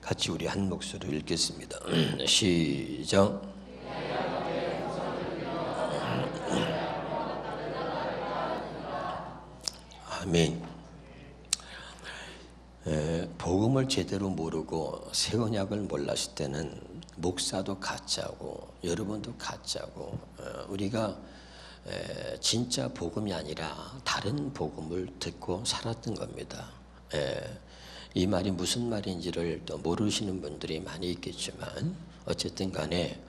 같이 우리 한 목소리로 읽겠습니다. 시작. 아멘. 복음을 제대로 모르고 새 언약을 몰랐을 때는 목사도 가짜고 여러분도 가짜고 우리가 진짜 복음이 아니라 다른 복음을 듣고 살았던 겁니다. 이 말이 무슨 말인지를 또 모르시는 분들이 많이 있겠지만 어쨌든 간에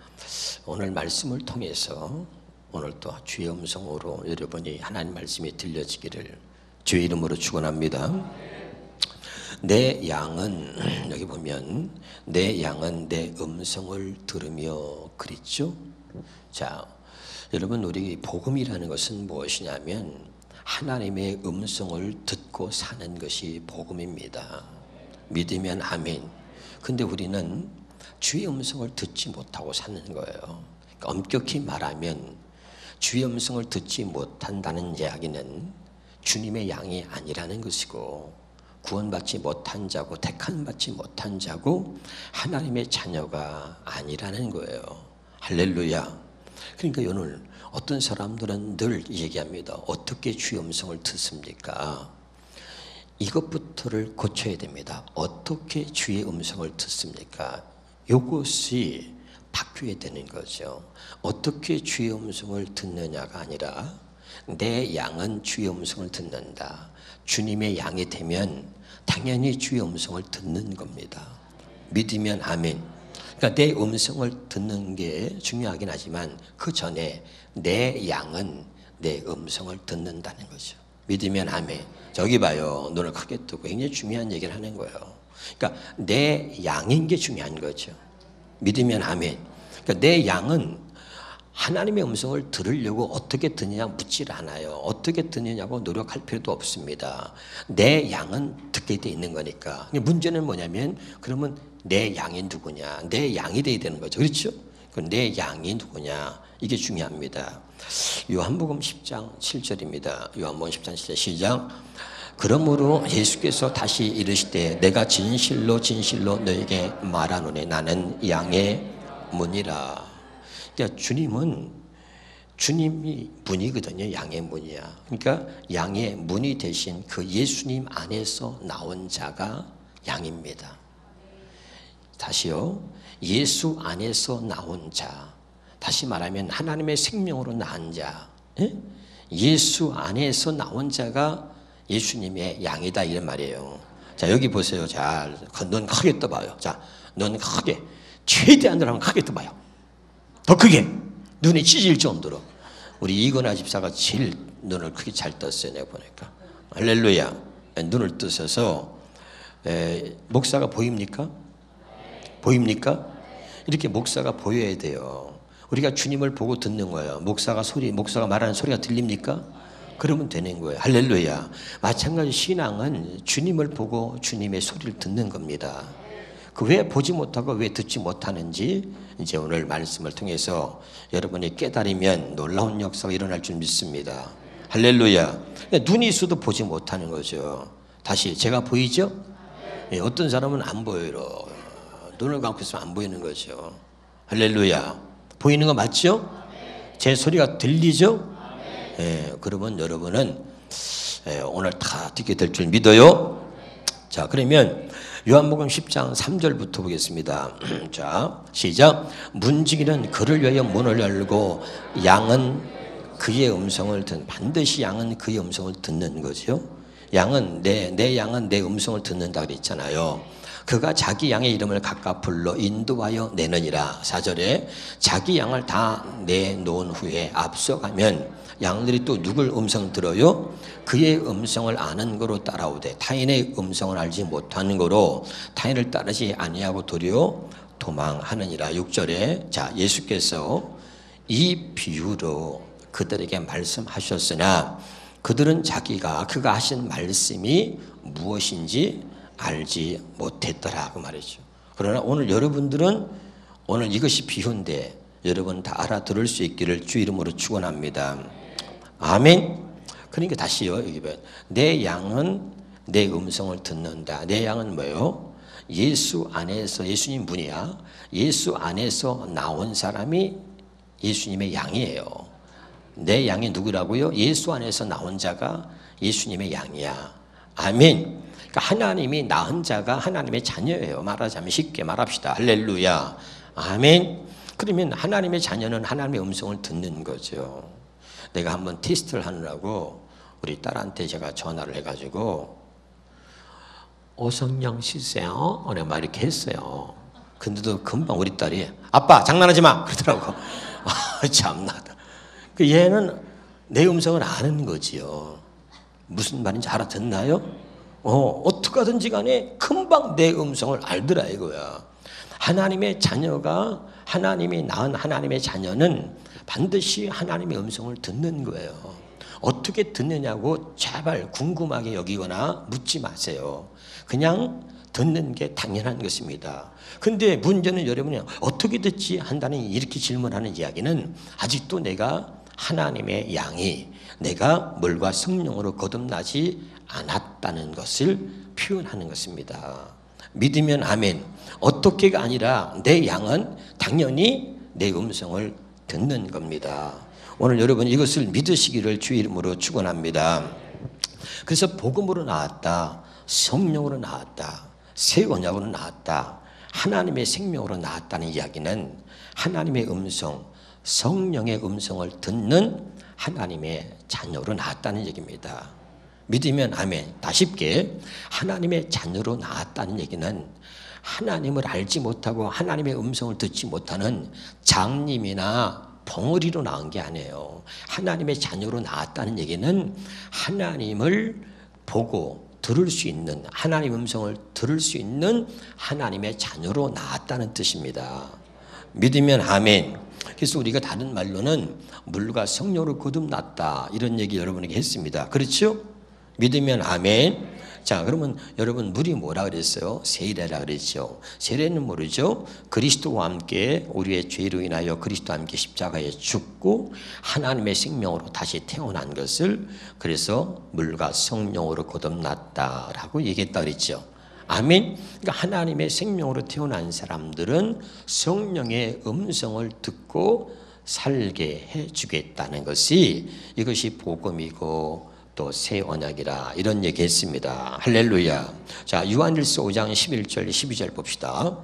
오늘 말씀을 통해서 오늘 또 주의 음성으로 여러분이 하나님 말씀이 들려지기를 주의 이름으로 축원합니다. 내 양은 여기 보면 내 양은 내 음성을 들으며 그랬죠. 자, 여러분 우리 복음이라는 것은 무엇이냐면 하나님의 음성을 듣고 사는 것이 복음입니다. 믿으면 아멘. 근데 우리는 주의 음성을 듣지 못하고 사는 거예요. 그러니까 엄격히 말하면 주의 음성을 듣지 못한다는 이야기는 주님의 양이 아니라는 것이고 구원받지 못한 자고 택함받지 못한 자고 하나님의 자녀가 아니라는 거예요. 할렐루야. 그러니까 오늘 어떤 사람들은 늘 얘기합니다. 어떻게 주의 음성을 듣습니까? 이것부터를 고쳐야 됩니다. 어떻게 주의 음성을 듣습니까? 이것이 바뀌어야 되는 거죠. 어떻게 주의 음성을 듣느냐가 아니라 내 양은 주의 음성을 듣는다. 주님의 양이 되면 당연히 주의 음성을 듣는 겁니다. 믿으면 아멘. 그러니까 내 음성을 듣는 게 중요하긴 하지만 그 전에 내 양은 내 음성을 듣는다는 거죠. 믿으면 아멘. 저기 봐요. 눈을 크게 뜨고 굉장히 중요한 얘기를 하는 거예요. 그러니까 내 양인 게 중요한 거죠. 믿으면 아멘. 그러니까 내 양은 하나님의 음성을 들으려고 어떻게 듣느냐 묻질 않아요. 어떻게 듣느냐고 노력할 필요도 없습니다. 내 양은 듣게 돼 있는 거니까. 문제는 뭐냐면 그러면 내 양이 누구냐. 내 양이 돼야 되는 거죠. 그렇죠? 내 양이 누구냐. 이게 중요합니다. 요한복음 10장 7절입니다. 요한복음 10장 7절 시작. 그러므로 예수께서 다시 이르시되 내가 진실로 진실로 너에게 말하노니 나는 양의 문이라. 그러니까 주님이 문이거든요. 양의 문이야. 그러니까 양의 문이 되신 그 예수님 안에서 나온 자가 양입니다. 다시요. 예수 안에서 나온 자. 다시 말하면 하나님의 생명으로 낳은 자. 예수 안에서 나온 자가 예수님의 양이다 이런 말이에요. 자, 여기 보세요. 자, 눈 크게 떠봐요. 자, 눈 크게 최대한으로 한번 크게 떠봐요. 더 크게 눈이 찢어질 정도로. 우리 이건아 집사가 제일 눈을 크게 잘 떴어요. 내가 보니까. 할렐루야. 눈을 뜨셔서 목사가 보입니까? 보입니까? 이렇게 목사가 보여야 돼요. 우리가 주님을 보고 듣는 거예요. 목사가 말하는 소리가 들립니까? 그러면 되는 거예요. 할렐루야. 마찬가지 신앙은 주님을 보고 주님의 소리를 듣는 겁니다. 그 왜 보지 못하고 왜 듣지 못하는지 이제 오늘 말씀을 통해서 여러분이 깨달으면 놀라운 역사가 일어날 줄 믿습니다. 할렐루야. 눈이 있어도 보지 못하는 거죠. 다시 제가 보이죠? 예, 어떤 사람은 안 보여요. 눈을 감고 있으면 안 보이는 거죠. 할렐루야. 보이는 거 맞죠? 제 소리가 들리죠? 예, 그러면 여러분은 오늘 다 듣게 될 줄 믿어요. 자, 그러면 요한복음 10장 3절부터 보겠습니다. 자, 시작. 문지기는 그를 위하여 문을 열고 양은 그의 음성을 반드시 양은 그의 음성을 듣는 거죠. 양은 내 양은 내 음성을 듣는다 그랬잖아요. 그가 자기 양의 이름을 각각 불러 인도하여 내느니라. 4절에 자기 양을 다 내놓은 후에 앞서가면 양들이 또 누굴 음성 들어요? 그의 음성을 아는 거로 따라오되 타인의 음성을 알지 못하는 거로 타인을 따르지 아니하고 도리어 도망하느니라. 6절에 자 예수께서 이 비유로 그들에게 말씀하셨으나 그들은 그가 하신 말씀이 무엇인지 알지 못했더라 그 말이죠. 그러나 오늘 여러분들은 오늘 이것이 비유인데 여러분 다 알아들을 수 있기를 주 이름으로 축원합니다. 아멘. 그러니까 다시요. 여기 내 양은 내 음성을 듣는다. 내 양은 뭐예요? 예수 안에서, 예수님 분이야. 예수 안에서 나온 사람이 예수님의 양이에요. 내 양이 누구라고요? 예수 안에서 나온 자가 예수님의 양이야. 아멘. 그러니까 하나님이 낳은 자가 하나님의 자녀예요. 말하자면 쉽게 말합시다. 할렐루야. 아멘. 그러면 하나님의 자녀는 하나님의 음성을 듣는 거죠. 내가 한번 테스트를 하느라고 우리 딸한테 제가 전화를 해가지고 오성령 씨세요? 막 이렇게 했어요. 근데도 금방 우리 딸이 아빠 장난하지 마! 그러더라고. 참나. 그 얘는 내 음성을 아는 거지요. 무슨 말인지 알아듣나요? 어떻게 하든지 간에 금방 내 음성을 알더라 이거야. 하나님의 자녀가, 하나님이 낳은 하나님의 자녀는 반드시 하나님의 음성을 듣는 거예요. 어떻게 듣느냐고 제발 궁금하게 여기거나 묻지 마세요. 그냥 듣는 게 당연한 것입니다. 근데 문제는 여러분이 어떻게 듣지 한다는 이렇게 질문하는 이야기는 아직도 내가 하나님의 양이 내가 물과 성령으로 거듭나지 않았다는 것을 표현하는 것입니다. 믿으면 아멘. 어떻게가 아니라 내 양은 당연히 내 음성을 듣는 겁니다. 오늘 여러분 이것을 믿으시기를 주의 이름으로 축원합니다. 그래서 복음으로 나왔다, 성령으로 나왔다, 새 언약으로 나왔다, 하나님의 생명으로 나왔다는 이야기는 하나님의 음성, 성령의 음성을 듣는 하나님의 자녀로 나왔다는 얘기입니다. 믿으면 아멘. 다 쉽게 하나님의 자녀로 나왔다는 얘기는 하나님을 알지 못하고 하나님의 음성을 듣지 못하는 장님이나 벙어리로 나온 게 아니에요. 하나님의 자녀로 나왔다는 얘기는 하나님을 보고 들을 수 있는, 하나님 음성을 들을 수 있는 하나님의 자녀로 나왔다는 뜻입니다. 믿으면 아멘. 그래서 우리가 다른 말로는 물과 성령으로 거듭났다 이런 얘기 여러분에게 했습니다. 그렇죠? 믿으면 아멘. 자, 그러면 여러분 물이 뭐라 그랬어요? 세례라 그랬죠. 세례는 모르죠? 그리스도와 함께 우리의 죄로 인하여 그리스도와 함께 십자가에 죽고 하나님의 생명으로 다시 태어난 것을 그래서 물과 성령으로 거듭났다라고 얘기했다 그랬죠. 아멘. 그러니까 하나님의 생명으로 태어난 사람들은 성령의 음성을 듣고 살게 해주겠다는 것이 이것이 복음이고 또 새 언약이라 이런 얘기 했습니다. 할렐루야. 자, 요한일서 5장 11절 12절 봅시다.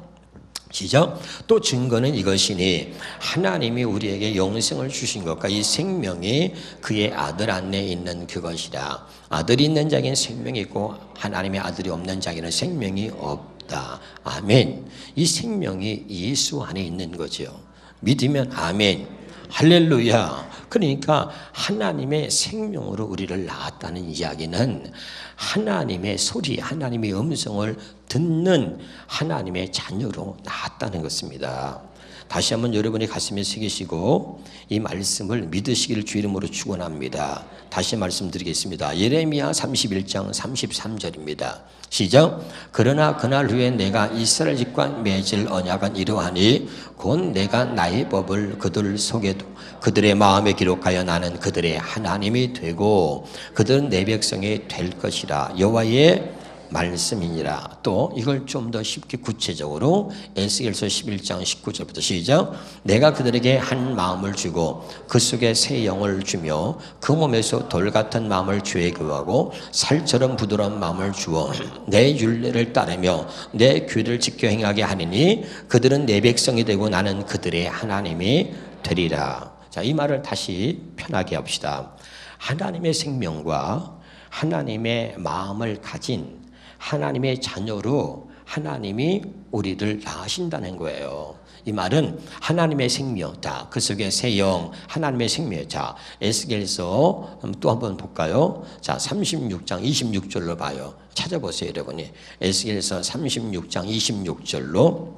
시작. 또 증거는 이것이니 하나님이 우리에게 영생을 주신 것과 이 생명이 그의 아들 안에 있는 그것이라. 아들이 있는 자에게는 생명이 있고 하나님의 아들이 없는 자에게는 생명이 없다. 아멘. 이 생명이 예수 안에 있는 거죠. 믿으면 아멘. 할렐루야. 그러니까 하나님의 생명으로 우리를 낳았다는 이야기는 하나님의 소리, 하나님의 음성을 듣는 하나님의 자녀로 낳았다는 것입니다. 다시 한번 여러분이 가슴에 새기시고 이 말씀을 믿으시기를 주 이름으로 축원합니다. 다시 말씀드리겠습니다. 예레미야 31장 33절입니다. 시작. 그러나 그날 후에 내가 이스라엘 집과 맺을 언약은 이러하니 곧 내가 나의 법을 그들 속에 그들의 마음에 기록하여 나는 그들의 하나님이 되고 그들은 내 백성이 될 것이라. 여호와의 말씀이니라. 또 이걸 좀 더 쉽게 구체적으로 에스겔서 11장 19절부터 시작. 내가 그들에게 한 마음을 주고 그 속에 새 영을 주며 그 몸에서 돌 같은 마음을 주에 교하고 살처럼 부드러운 마음을 주어 내 율례를 따르며 내 규를 지켜 행하게 하리니 그들은 내 백성이 되고 나는 그들의 하나님이 되리라. 자, 이 말을 다시 편하게 합시다. 하나님의 생명과 하나님의 마음을 가진 하나님의 자녀로 하나님이 우리를 낳으신다는 거예요. 이 말은 하나님의 생명, 자, 그 속에 새 영, 하나님의 생명. 자, 에스겔서 또 한번 볼까요? 자, 36장 26절로 봐요. 찾아보세요, 여러분이. 에스겔서 36장 26절로.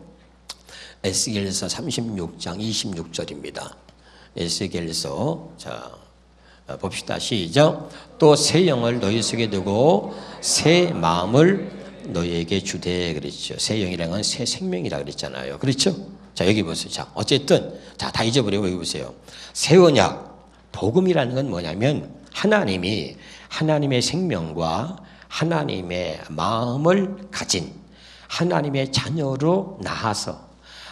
에스겔서 36장 26절입니다. 에스겔서, 자, 봅시다. 시작. 또 새 영을 너희 속에 두고 새 마음을 너희에게 주되 그랬죠. 새 영이라는 건 새 생명이라 그랬잖아요. 그렇죠? 자, 여기 보세요. 자, 어쨌든 자, 다 잊어버리고 여기 보세요. 새 언약, 복음이라는 건 뭐냐면 하나님이 하나님의 생명과 하나님의 마음을 가진 하나님의 자녀로 나아서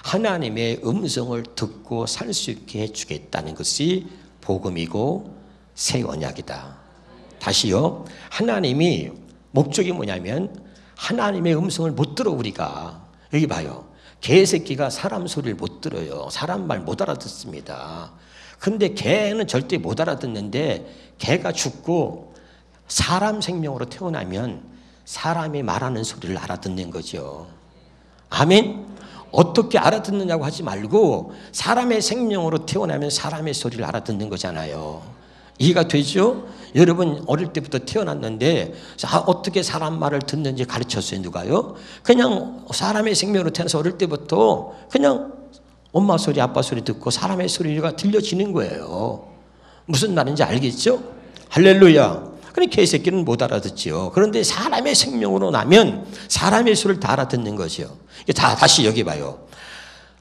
하나님의 음성을 듣고 살 수 있게 해주겠다는 것이 복음이고 새 언약이다. 다시요. 하나님이 목적이 뭐냐면 하나님의 음성을 못 들어. 우리가 여기 봐요. 개새끼가 사람 소리를 못 들어요. 사람 말 못 알아듣습니다. 근데 개는 절대 못 알아듣는데 개가 죽고 사람 생명으로 태어나면 사람이 말하는 소리를 알아듣는 거죠. 아멘. 어떻게 알아듣느냐고 하지 말고 사람의 생명으로 태어나면 사람의 소리를 알아듣는 거잖아요. 이해가 되죠? 여러분 어릴 때부터 태어났는데 어떻게 사람 말을 듣는지 가르쳤어요. 누가요? 그냥 사람의 생명으로 태어나서 어릴 때부터 그냥 엄마 소리 아빠 소리 듣고 사람의 소리가 들려지는 거예요. 무슨 말인지 알겠죠? 할렐루야. 그러니까 개새끼는 못 알아듣지요. 그런데 사람의 생명으로 나면 사람의 소리를 다 알아듣는 거죠. 다시 여기 봐요.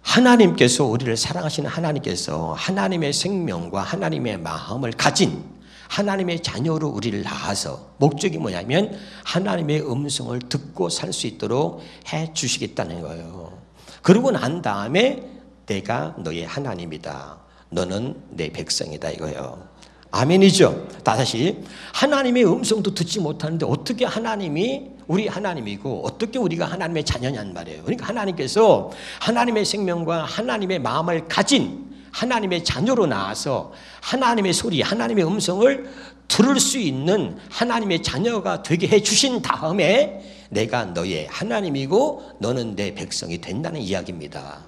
하나님께서 우리를 사랑하시는 하나님께서 하나님의 생명과 하나님의 마음을 가진 하나님의 자녀로 우리를 낳아서 목적이 뭐냐면 하나님의 음성을 듣고 살 수 있도록 해 주시겠다는 거예요. 그러고 난 다음에 내가 너의 하나님이다. 너는 내 백성이다 이거예요. 아멘이죠. 다시 하나님의 음성도 듣지 못하는데 어떻게 하나님이 우리 하나님이고 어떻게 우리가 하나님의 자녀냐는 말이에요. 그러니까 하나님께서 하나님의 생명과 하나님의 마음을 가진 하나님의 자녀로 나와서 하나님의 소리, 하나님의 음성을 들을 수 있는 하나님의 자녀가 되게 해주신 다음에 내가 너의 하나님이고 너는 내 백성이 된다는 이야기입니다.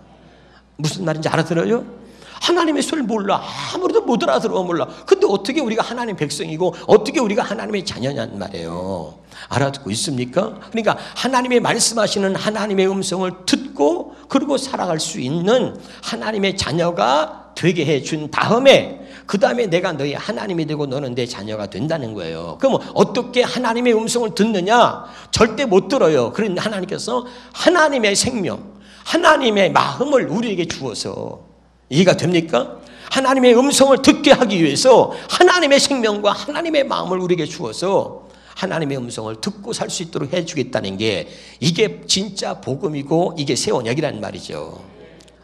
무슨 말인지 알아들어요? 하나님의 소리를 몰라. 아무래도 못 알아들어 몰라. 근데 어떻게 우리가 하나님의 백성이고 어떻게 우리가 하나님의 자녀냐는 말이에요. 알아듣고 있습니까? 그러니까 하나님의 말씀하시는 하나님의 음성을 듣고 그리고 살아갈 수 있는 하나님의 자녀가 되게 해준 다음에 그 다음에 내가 너희 하나님이 되고 너는 내 자녀가 된다는 거예요. 그럼 어떻게 하나님의 음성을 듣느냐? 절대 못 들어요. 그런데 하나님께서 하나님의 생명, 하나님의 마음을 우리에게 주어서 이해가 됩니까? 하나님의 음성을 듣게 하기 위해서 하나님의 생명과 하나님의 마음을 우리에게 주어서 하나님의 음성을 듣고 살 수 있도록 해주겠다는 게 이게 진짜 복음이고 이게 새 언약이라는 말이죠.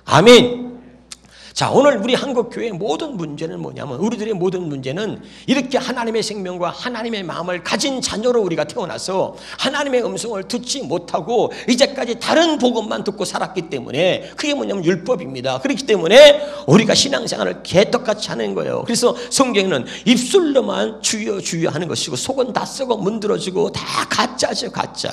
아멘. 자, 오늘 우리 한국교회의 모든 문제는 뭐냐면 우리들의 모든 문제는 이렇게 하나님의 생명과 하나님의 마음을 가진 자녀로 우리가 태어나서 하나님의 음성을 듣지 못하고 이제까지 다른 복음만 듣고 살았기 때문에 그게 뭐냐면 율법입니다. 그렇기 때문에 우리가 신앙생활을 개떡같이 하는 거예요. 그래서 성경에는 입술로만 주여 주여 하는 것이고 속은 다 썩어 문드러지고 다 가짜죠. 가짜.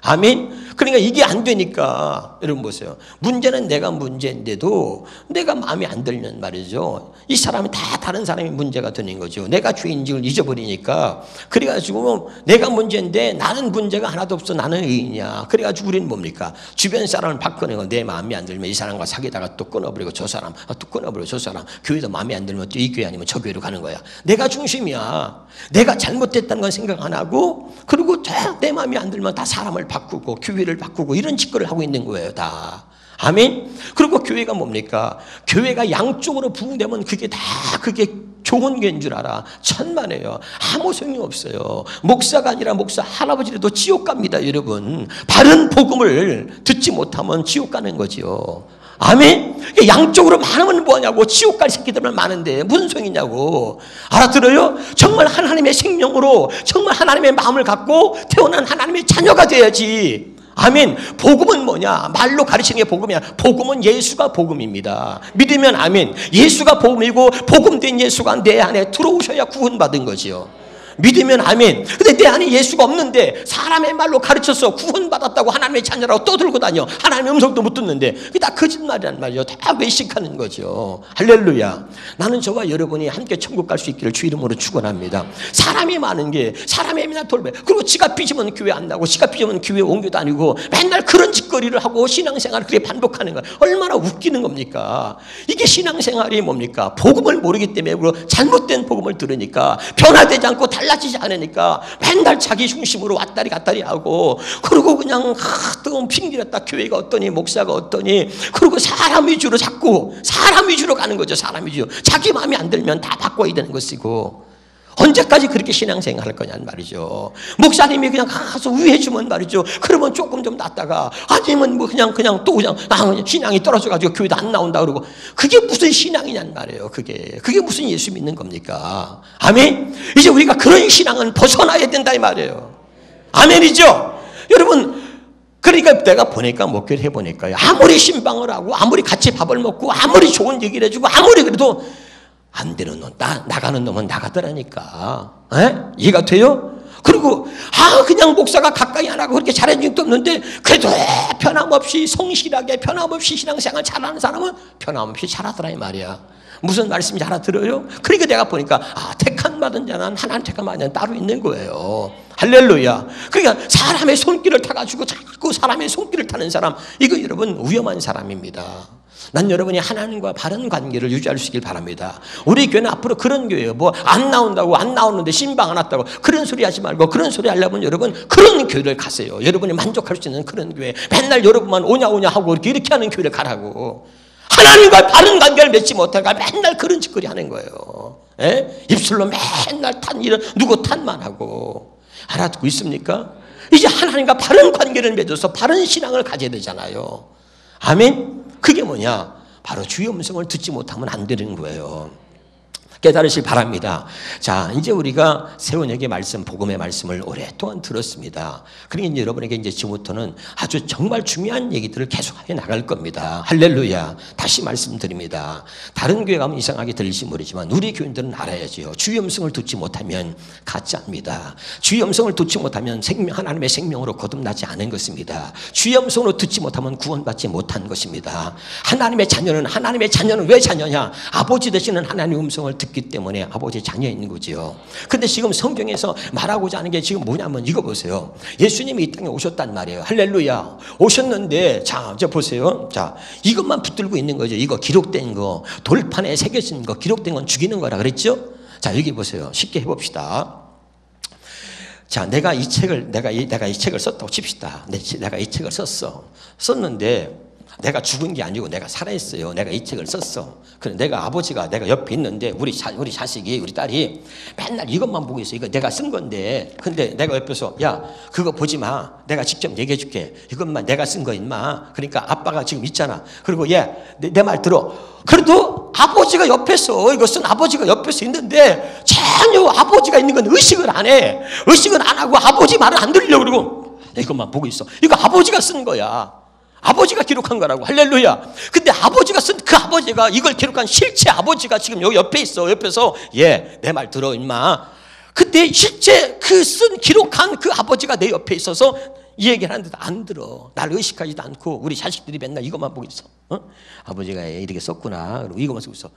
아멘. 그러니까 이게 안 되니까 여러분 보세요. 문제는 내가 문제인데도 내가 마음에 안 들면 말이죠. 이 사람이 다 다른 사람이 문제가 되는 거죠. 내가 죄인지를 잊어버리니까. 그래가지고 내가 문제인데 나는 문제가 하나도 없어. 나는 의인이야. 그래가지고 우리는 뭡니까? 주변 사람을 바꿔내고 내 마음에 안 들면 이 사람과 사귀다가 또 끊어버리고 저 사람 또 끊어버리고 저 사람 교회도 마음에 안 들면 또 이 교회 아니면 저 교회로 가는 거야. 내가 중심이야. 내가 잘못됐다는 건 생각 안 하고 그리고 내 마음에 안 들면 다 사람을 바꾸고 교회를 바꾸고 이런 짓거리를 하고 있는 거예요. 다. 아멘. 그리고 교회가 뭡니까? 교회가 양쪽으로 부흥되면 그게 좋은 게인 줄 알아. 천만에요. 아무 소용이 없어요. 목사가 아니라 목사 할아버지라도 지옥 갑니다. 여러분. 바른 복음을 듣지 못하면 지옥 가는 거지요. 아멘. 양쪽으로 많으면 뭐하냐고. 지옥 갈 새끼들만 많은데 무슨 소용이냐고. 알아들어요? 정말 하나님의 생명으로 정말 하나님의 마음을 갖고 태어난 하나님의 자녀가 돼야지. 아멘. 복음은 뭐냐? 말로 가르치는 게 복음이야. 복음은 예수가 복음입니다. 믿으면 아멘. 예수가 복음이고 복음된 예수가 내 안에 들어오셔야 구원받은 거지요. 믿으면 아멘. 근데 내 안에 예수가 없는데 사람의 말로 가르쳐서 구원받았다고 하나님의 자녀라고 떠들고 다녀. 하나님의 음성도 못 듣는데 그게 다 거짓말이란 말이죠. 다 외식하는 거죠. 할렐루야. 나는 저와 여러분이 함께 천국 갈 수 있기를 주 이름으로 축원합니다. 사람이 많은 게 사람의 맨날 돌배. 그리고 지가 삐지면 교회 안 나고 지가 삐지면 교회 옮겨 다니고 맨날 그런 짓거리를 하고 신앙생활을 그렇게 반복하는 거야. 얼마나 웃기는 겁니까? 이게 신앙생활이 뭡니까? 복음을 모르기 때문에 잘못된 복음을 들으니까 변화되지 않고 달라지지 않으니까 맨날 자기 중심으로 왔다리 갔다리 하고 그리고 그냥 뜨거운 핑계렸다. 교회가 어떠니 목사가 어떠니 그리고 사람 위주로 자꾸 사람 위주로 가는 거죠. 사람 위주로. 자기 마음에 안 들면 다 바꿔야 되는 것이고 언제까지 그렇게 신앙생활 할 거냐는 말이죠. 목사님이 그냥 가서 우회해주면 말이죠. 그러면 조금 좀 낫다가 아니면 뭐 그냥 또 그냥 신앙이 떨어져가지고 교회도 안 나온다 그러고 그게 무슨 신앙이냐는 말이에요. 그게 무슨 예수 믿는 겁니까? 아멘. 이제 우리가 그런 신앙은 벗어나야 된다 이 말이에요. 아멘이죠. 여러분 그러니까 내가 보니까 목회를 해보니까요. 아무리 신방을 하고 아무리 같이 밥을 먹고 아무리 좋은 얘기를 해주고 아무리 그래도 안 되는 놈, 나가는 놈은 나가더라니까. 이해가 돼요? 그리고 그냥 목사가 가까이 안 하고 그렇게 잘해준 적도 없는데 그래도 변함없이 성실하게 변함없이 신앙생활 잘하는 사람은 변함없이 잘하더라 이 말이야. 무슨 말씀인지 알아들어요? 그러니까 내가 보니까 택함 받은 자는 하나님 택함 받은 자는 따로 있는 거예요. 할렐루야. 그러니까 사람의 손길을 타가지고 자꾸 사람의 손길을 타는 사람, 이거 여러분 위험한 사람입니다. 난 여러분이 하나님과 바른 관계를 유지할 수 있길 바랍니다. 우리 교회는 앞으로 그런 교회예요. 뭐 안 나온다고 안 나오는데 신방 안 왔다고 그런 소리 하지 말고, 그런 소리 하려면 여러분 그런 교회를 가세요. 여러분이 만족할 수 있는 그런 교회. 맨날 여러분만 오냐 하고 이렇게 하는 교회를 가라고. 하나님과 바른 관계를 맺지 못하니까 맨날 그런 짓거리 하는 거예요. 입술로 맨날 이런 누구 탓만 하고. 알아듣고 있습니까? 이제 하나님과 바른 관계를 맺어서 바른 신앙을 가져야 되잖아요. 아멘. 그게 뭐냐? 바로 주의 음성을 듣지 못하면 안 되는 거예요. 깨달으실 바랍니다. 자, 이제 우리가 세원역의 말씀, 복음의 말씀을 오랫동안 들었습니다. 그러니까 이제 여러분에게 이제 지금부터는 아주 정말 중요한 얘기들을 계속해 나갈 겁니다. 할렐루야. 다시 말씀드립니다. 다른 교회 가면 이상하게 들릴지 모르지만 우리 교인들은 알아야지요. 주의 음성을 듣지 못하면 가짜입니다. 주의 음성을 듣지 못하면 하나님의 생명으로 거듭나지 않은 것입니다. 주의 음성으로 듣지 못하면 구원받지 못한 것입니다. 하나님의 자녀는 왜 자녀냐? 아버지 되시는 하나님의 음성을 듣기 때문에 아버지의 자녀인 거지요. 근데 지금 성경에서 말하고자 하는 게 지금 뭐냐면 이거 보세요. 예수님이 이 땅에 오셨단 말이에요. 할렐루야. 오셨는데 자, 이제 보세요. 자, 이것만 붙들고 있는 거죠. 이거 기록된 거, 돌판에 새겨진 거, 기록된 건 죽이는 거라 그랬죠? 자, 여기 보세요. 쉽게 해봅시다. 자, 내가 이 책을 썼다고 칩시다. 내가 이 책을 썼는데 내가 죽은 게 아니고 내가 살아있어요. 내가 이 책을 썼어. 그런데 내가 아버지가 내가 옆에 있는데 우리 자식이, 우리 딸이 맨날 이것만 보고 있어. 이거 내가 쓴 건데. 근데 내가 옆에서 야, 그거 보지 마. 내가 직접 얘기해 줄게. 이것만 내가 쓴 거 임마. 그러니까 아빠가 지금 있잖아. 그리고 얘, 내 말 들어. 그래도 아버지가 옆에서, 이거 쓴 아버지가 옆에서 있는데 전혀 아버지가 있는 건 의식을 안 해. 의식을 안 하고 아버지 말을 안 들으려고 그러고 이것만 보고 있어. 이거 아버지가 쓴 거야. 아버지가 기록한 거라고. 할렐루야. 근데 아버지가 쓴 그 아버지가 이걸 기록한 실제 아버지가 지금 여기 옆에 있어. 옆에서 얘, 내 말 들어 임마. 근데 실제 기록한 그 아버지가 내 옆에 있어서 이 얘기를 하는데도 안 들어. 날 의식하지도 않고 우리 자식들이 맨날 이것만 보고 있어. 아버지가 이렇게 썼구나. 그리고 이것만 쓰고 있어.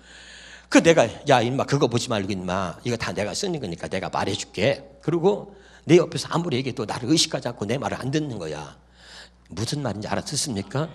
내가 야 임마 그거 보지 말고 임마. 이거 다 내가 쓰는 거니까 내가 말해줄게. 그리고 내 옆에서 아무리 얘기해도 나를 의식하지 않고 내 말을 안 듣는 거야. 무슨 말인지 알아듣습니까?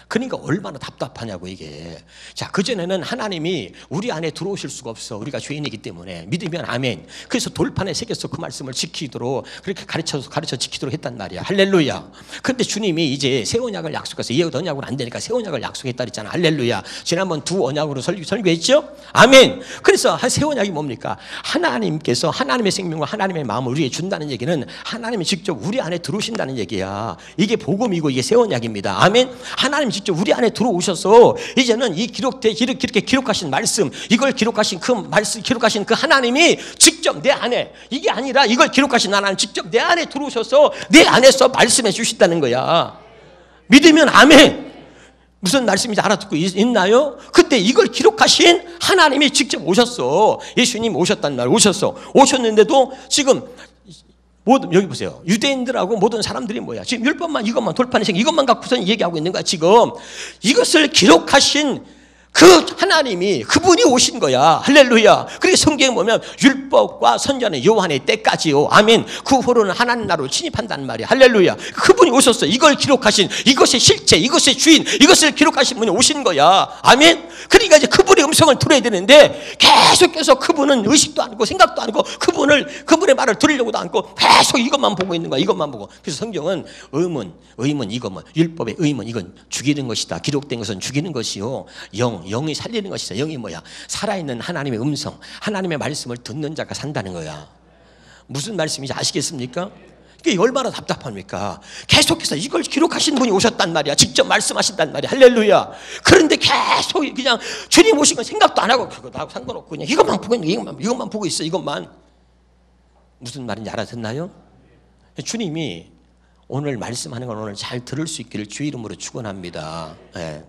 그러니까 얼마나 답답하냐고 이게. 자, 그전에는 하나님이 우리 안에 들어오실 수가 없어. 우리가 죄인이기 때문에. 믿으면 아멘. 그래서 돌판에 새겨서 그 말씀을 지키도록 그렇게 가르쳐 지키도록 했단 말이야. 할렐루야. 그런데 주님이 이제 새 언약을 약속해서 옛 언약으로 안 되니까 새 언약을 약속했다 그랬잖아. 할렐루야. 지난번 두 언약으로 설교했죠? 아멘. 그래서 새 언약이 뭡니까? 하나님께서 하나님의 생명과 하나님의 마음을 우리에게 준다는 얘기는 하나님이 직접 우리 안에 들어오신다는 얘기야. 이게 복음이고 이게 새 언약입니다. 아멘. 하나님 직접 우리 안에 들어오셔서 이제는 이렇게 기록하신 말씀, 이걸 기록하신 그 하나님이 직접 내 안에, 이게 아니라 이걸 기록하신 하나님 직접 내 안에 들어오셔서 내 안에서 말씀해 주신다는 거야. 믿으면 아멘. 무슨 말씀인지 알아듣고 있나요? 그때 이걸 기록하신 하나님이 직접 오셨어. 예수님 오셨단 말이에요. 오셨는데도 지금 여기 보세요. 유대인들하고 모든 사람들이 뭐야? 지금 율법만 이것만 돌판에 생 이것만 갖고서 얘기하고 있는 거야. 지금 이것을 기록하신 그 하나님이 그분이 오신 거야. 할렐루야. 그렇게 성경에 보면 율법과 선전의 요한의 때까지요. 아멘. 그 후로는 하나님 나라로 침입한다는 말이야. 할렐루야. 그분이 오셨어. 이걸 기록하신, 이것의 실체, 이것의 주인, 이것을 기록하신 분이 오신 거야. 아멘. 그러니까 이제 그분의 음성을 들어야 되는데 계속해서 그분은 의식도 않고 생각도 않고 그분의 말을 들으려고도 않고 계속 이것만 보고 있는 거야. 이것만 보고. 그래서 성경은 의문 이것만, 율법의 의문 이건 죽이는 것이다. 기록된 것은 죽이는 것이요. 영이 살리는 것이죠. 영이 뭐야? 살아있는 하나님의 음성, 하나님의 말씀을 듣는 자가 산다는 거야. 무슨 말씀인지 아시겠습니까? 이게 얼마나 답답합니까? 계속해서 이걸 기록하신 분이 오셨단 말이야. 직접 말씀하신단 말이야. 할렐루야. 그런데 계속 그냥 주님 오신 건 생각도 안 하고 그거 나하고 상관없고 그냥 이것만 보고 있는, 이것만 보고 있어. 이것만. 무슨 말인지 알아듣나요? 주님이 오늘 말씀하는 건 오늘 잘 들을 수 있기를 주의 이름으로 축원합니다. 네.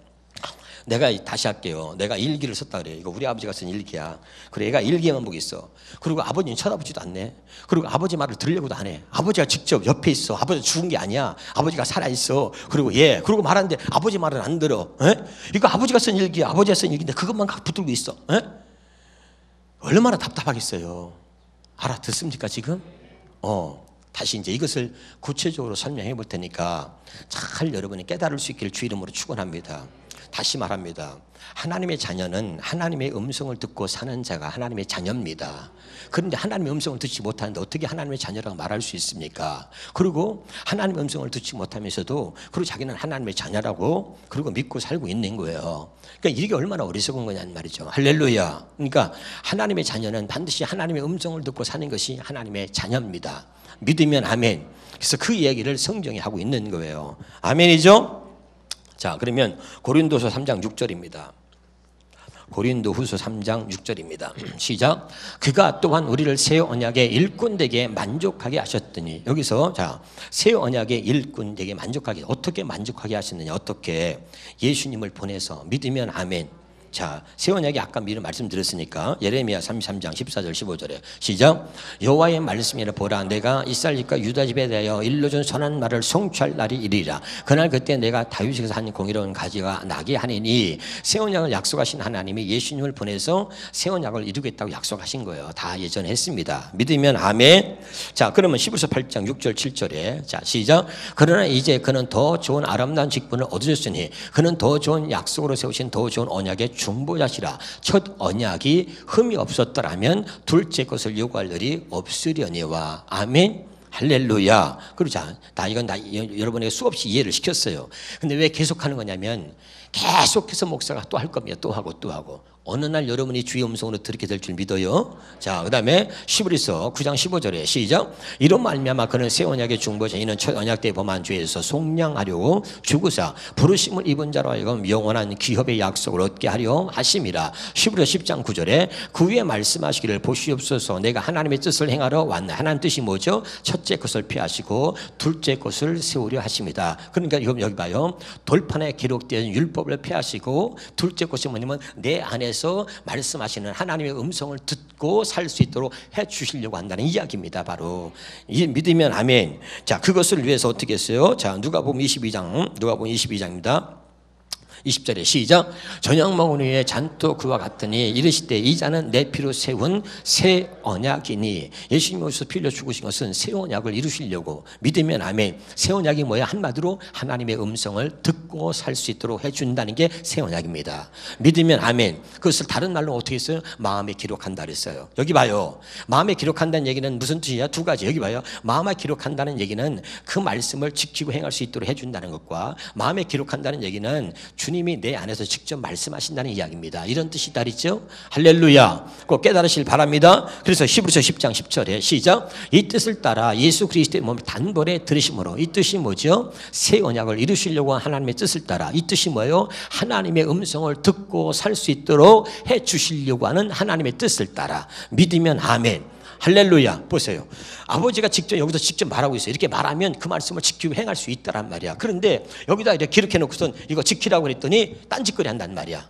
내가 다시 할게요. 내가 일기를 썼다 그래요. 이거 우리 아버지가 쓴 일기야. 그래, 얘가 일기만 보고 있어. 그리고 아버지는 쳐다보지도 않네. 그리고 아버지 말을 들으려고도 안 해. 아버지가 직접 옆에 있어. 아버지가 죽은 게 아니야. 아버지가 살아있어. 그리고 그러고 말하는데 아버지 말을 안 들어. 에? 이거 아버지가 쓴 일기야. 아버지가 쓴 일기인데 그것만 붙들고 있어. 에? 얼마나 답답하겠어요. 알아듣습니까 지금? 다시 이제 이것을 구체적으로 설명해 볼 테니까 잘 여러분이 깨달을 수 있기를 주 이름으로 축원합니다. 다시 말합니다. 하나님의 자녀는 하나님의 음성을 듣고 사는 자가 하나님의 자녀입니다. 그런데 하나님의 음성을 듣지 못하는데 어떻게 하나님의 자녀라고 말할 수 있습니까? 그리고 하나님의 음성을 듣지 못하면서도 그리고 자기는 하나님의 자녀라고 그리고 믿고 살고 있는 거예요. 그러니까 이게 얼마나 어리석은 거냐는 말이죠. 할렐루야. 그러니까 하나님의 자녀는 반드시 하나님의 음성을 듣고 사는 것이 하나님의 자녀입니다. 믿으면 아멘. 그래서 그 이야기를 성경이 하고 있는 거예요. 아멘이죠? 자, 그러면 고린도서 3장 6절입니다. 고린도후서 3장 6절입니다. 시작. 그가 또한 우리를 새 언약의 일꾼되게 만족하게 하셨더니, 여기서 자, 새 언약의 일꾼되게 만족하게, 어떻게 만족하게 하셨느냐? 어떻게? 예수님을 보내서 믿으면 아멘. 자, 새 언약이 아까 미리 말씀드렸으니까 예레미야 33장 14절 15절에 시작. 여호와의 말씀이라 보라, 내가 이스라엘과 유다 집에 대하여 일러준 선한 말을 성취할 날이 이르리라. 그날 그때 내가 다윗에게서 한 공의로운 가지가 나게 하니니. 새 언약을 약속하신 하나님이 예수님을 보내서 새 언약을 이루겠다고 약속하신 거예요. 다 예전에 했습니다. 믿으면 아멘. 자, 그러면 히브리서 8장 6절 7절에 자, 시작. 그러나 이제 그는 더 좋은 아름다운 직분을 얻으셨으니 그는 더 좋은 약속으로 세우신 더 좋은 언약의 중보자시라. 첫 언약이 흠이 없었더라면 둘째 것을 요구할 일이 없으려니와. 아멘. 할렐루야. 그리고 자, 이건 여러분에게 수없이 이해를 시켰어요. 근데 왜 계속하는 거냐면 계속해서 목사가 또 할 겁니다. 또 하고 어느 날 여러분이 주의 음성으로 들게 될 줄 믿어요. 자, 그 다음에 히브리서 9장 15절에 시작. 이런 말미암아 그는 새 언약의 중보자, 이는 첫 언약 때 범한 죄에서 속량하려고 죽으사 부르심을 입은 자로 하여금 영원한 기업의 약속을 얻게 하려 하심이라. 히브리서 10장 9절에 그 위에 말씀하시기를 보시옵소서 내가 하나님의 뜻을 행하러 왔나. 하나님 뜻이 뭐죠? 첫째 것을 피하시고 둘째 것을 세우려 하십니다. 그러니까 여기 봐요. 돌판에 기록된 율법을 피하시고 둘째 것이 뭐냐면 내 안에서 말씀하시는 하나님의 음성을 듣고 살 수 있도록 해 주시려고 한다는 이야기입니다. 바로 이 믿으면 아멘. 자, 그것을 위해서 어떻게 했어요? 자, 누가복음 22장입니다. 20절에 시작. 저녁 먹은 후에 잔또 그와 같으니 이르시되 이 잔은 내 피로 세운 새 언약이니. 예수님이 오셔서 피 흘려 죽으신 것은 새 언약을 이루시려고. 믿으면 아멘. 새 언약이 뭐야? 한마디로 하나님의 음성을 듣고 살 수 있도록 해준다는 게 새 언약입니다. 믿으면 아멘. 그것을 다른 말로 어떻게 했어요? 마음에 기록한다 그랬어요. 여기 봐요. 마음에 기록한다는 얘기는 무슨 뜻이야? 두 가지. 여기 봐요. 마음에 기록한다는 얘기는 그 말씀을 지키고 행할 수 있도록 해준다는 것과, 마음에 기록한다는 얘기는 주님이 내 안에서 직접 말씀하신다는 이야기입니다. 이런 뜻이 다르죠? 할렐루야. 꼭 깨달으시길 바랍니다. 그래서 히브리서 10장 10절에 시작. 이 뜻을 따라 예수 그리스도의 몸을 단번에 들으심으로. 이 뜻이 뭐죠? 새 언약을 이루시려고 하나님의 뜻을 따라. 이 뜻이 뭐예요? 하나님의 음성을 듣고 살 수 있도록 해 주시려고 하는 하나님의 뜻을 따라. 믿으면 아멘. 할렐루야. 보세요. 아버지가 여기서 직접 말하고 있어요. 이렇게 말하면 그 말씀을 지키고 행할 수 있다란 말이야. 그런데 여기다 이렇게 기록해 놓고선 이거 지키라고 그랬더니 딴짓거리 한단 말이야.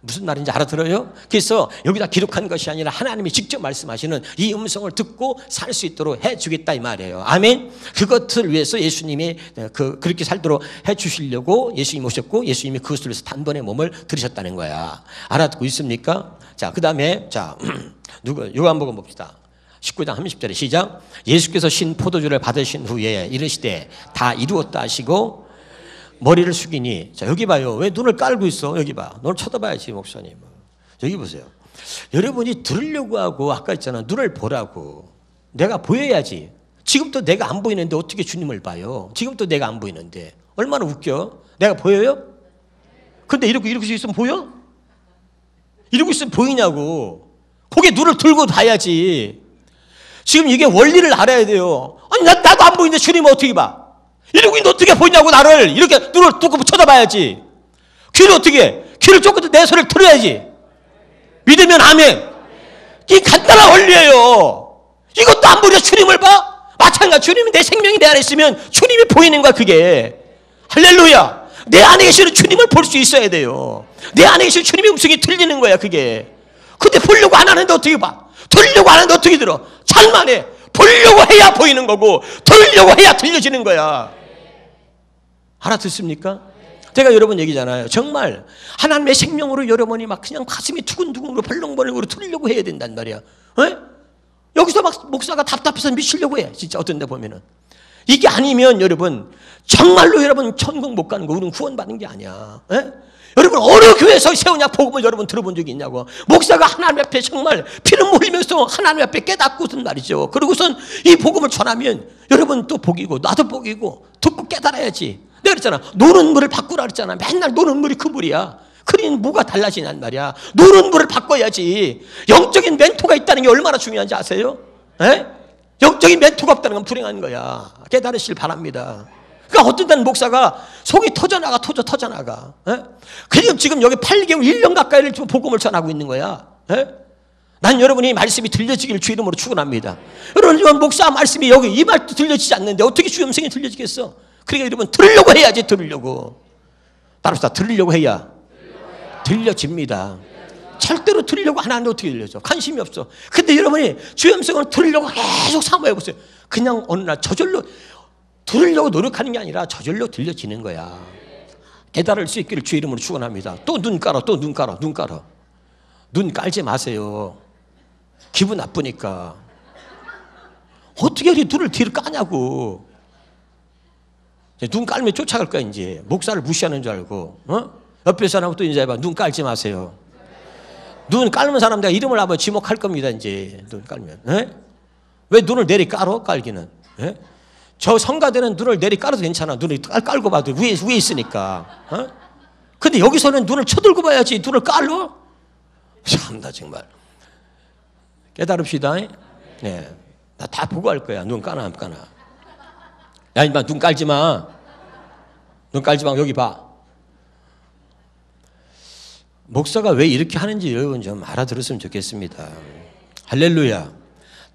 무슨 말인지 알아들어요? 그래서 여기다 기록한 것이 아니라 하나님이 직접 말씀하시는 이 음성을 듣고 살 수 있도록 해주겠다 이 말이에요. 아멘. 그것을 위해서 예수님이 그렇게 살도록 해주시려고 예수님이 오셨고, 예수님이 그것을 위해서 단번에 몸을 들으셨다는 거야. 알아듣고 있습니까? 자, 그 다음에 자, 요한복음 봅시다. 19장 30절에 시작. 예수께서 신 포도주를 받으신 후에 이르시되 다 이루었다 하시고 머리를 숙이니. 자, 여기 봐요. 왜 눈을 깔고 있어? 여기 봐. 너를 쳐다봐야지, 목사님. 여기 보세요. 여러분이 들으려고 하고 아까 있잖아. 눈을 보라고. 내가 보여야지. 지금도 내가 안 보이는데 어떻게 주님을 봐요? 지금도 내가 안 보이는데. 얼마나 웃겨? 내가 보여요? 근데 이렇게 있으면 보여? 이러고 있으면 보이냐고. 거기에 눈을 들고 봐야지. 지금 이게 원리를 알아야 돼요. 아니 나도 안 보이는데 주님은 어떻게 봐? 이러고 있는데 어떻게 보이냐고. 나를 이렇게 눈을 뜨고 쳐다봐야지. 귀를 어떻게 해? 귀를 쫓고 내 소리를 들어야지. 믿으면 아멘. 이 간단한 원리예요. 이것도 안 보려 주님을 봐? 마찬가지. 주님이 내 생명이 내 안에 있으면 주님이 보이는 거야 그게. 할렐루야. 내 안에 계시는 주님을 볼 수 있어야 돼요. 내 안에 계시는 주님의 음성이 들리는 거야 그게. 근데 보려고 안 하는데 어떻게 봐? 들으려고 안 하는데 어떻게 들어? 잘만 해. 보려고 해야 보이는 거고 들으려고 해야 들려지는 거야. 알아듣습니까? 제가 여러 번 얘기잖아요. 정말 하나님의 생명으로 여러분이 막 그냥 가슴이 두근두근으로 벌렁벌렁으로 들으려고 해야 된단 말이야. 에? 여기서 막 목사가 답답해서 미치려고 해. 진짜 어떤 데 보면은. 이게 아니면 여러분 정말로 여러분 천국 못 가는 거. 우리는 구원받는 게 아니야. 에? 여러분 어느 교회에서 세우냐 복음을 여러분 들어본 적이 있냐고. 목사가 하나님 앞에 정말 피를 흘리면서 하나님 앞에 깨닫고선 말이죠. 그러고선 이 복음을 전하면 여러분 또 복이고 나도 복이고 듣고 깨달아야지. 내가 그랬잖아. 노는 물을 바꾸라 그랬잖아. 맨날 노는 물이 그 물이야. 그러니 뭐가 달라지냔 말이야. 노는 물을 바꿔야지. 영적인 멘토가 있다는 게 얼마나 중요한지 아세요? 에? 영적인 멘토가 없다는 건 불행한 거야. 깨달으시길 바랍니다. 그러니까 어떤 때는 목사가 속이 터져나가. 지금 여기 8개월 1년 가까이를 복음을 전하고 있는 거야. 난 여러분이 말씀이 들려지기를 주 이름으로 축원합니다. 여러분 목사 말씀이 여기 이 말도 들려지지 않는데 어떻게 주 음성이 들려지겠어? 그러니까 여러분 들으려고 해야지. 들으려고. 따라서 들으려고 해야 들려집니다. 절대로 들으려고 안 하는데 어떻게 들려져? 관심이 없어. 근데 여러분이 주의 음성을 들으려고 계속 사모해 보세요. 그냥 어느 날 저절로 들으려고 노력하는 게 아니라 저절로 들려지는 거야. 깨달을 수 있기를 주의 이름으로 축원합니다. 또 눈 깔아. 눈 깔지 마세요. 기분 나쁘니까. 어떻게 이렇게 눈을 뒤로 까냐고. 눈 깔면 쫓아갈 거야 이제. 목사를 무시하는 줄 알고. 옆에 사람하고 또 인사해봐. 눈 깔지 마세요. 눈 깔면 사람 내가 이름을 한번 지목할 겁니다 이제. 눈 깔면. 왜 눈을 내리 깔어? 깔기는. 저 성가대는 눈을 내리 깔아도 괜찮아. 눈을 깔고 봐도 위에 있으니까. 근데 여기서는 눈을 쳐들고 봐야지. 눈을 깔어? 참나 정말. 깨달읍시다. 네. 나 다 보고 할 거야. 눈 까나 안 까나. 야 인마 눈 깔지 마. 눈 깔지 마. 여기 봐. 목사가 왜 이렇게 하는지 여러분 좀 알아들었으면 좋겠습니다. 할렐루야.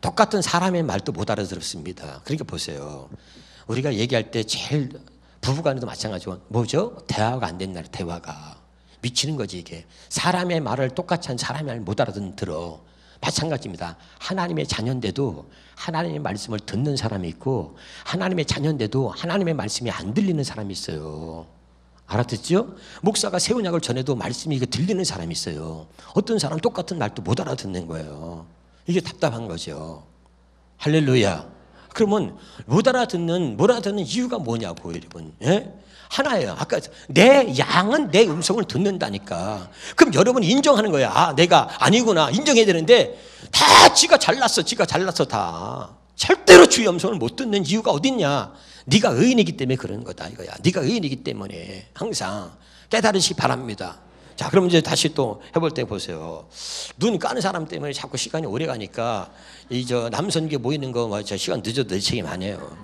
똑같은 사람의 말도 못 알아들었습니다. 그러니까 보세요. 우리가 얘기할 때 제일 부부간에도 마찬가지고 뭐죠? 대화가 안 된다. 대화가 미치는 거지 이게. 사람의 말을 똑같이 한 사람의 말을 못 알아들어. 마찬가지입니다. 하나님의 자녀인데도 하나님의 말씀을 듣는 사람이 있고 하나님의 자녀인데도 하나님의 말씀이 안 들리는 사람이 있어요. 알아듣죠? 목사가 새 언약을 전해도 말씀이 들리는 사람이 있어요. 어떤 사람 똑같은 말도 못 알아듣는 거예요. 이게 답답한 거죠. 할렐루야. 그러면 못 알아듣는 이유가 뭐냐고 여러분. 하나예요. 아까 내 양은 내 음성을 듣는다니까. 그럼 여러분이 인정하는 거야. 아, 내가 아니구나. 인정해야 되는데 다 지가 잘났어 다. 절대로 주의 음성을 못 듣는 이유가 어딨냐. 네가 의인이기 때문에 그런 거다 이거야. 네가 의인이기 때문에 항상 깨달으시기 바랍니다. 자, 그럼 이제 다시 또 해볼 때 보세요. 눈 까는 사람 때문에 자꾸 시간이 오래 가니까 이 저 남선교 모이는 거 저 시간 늦어도 내 책임 아니에요.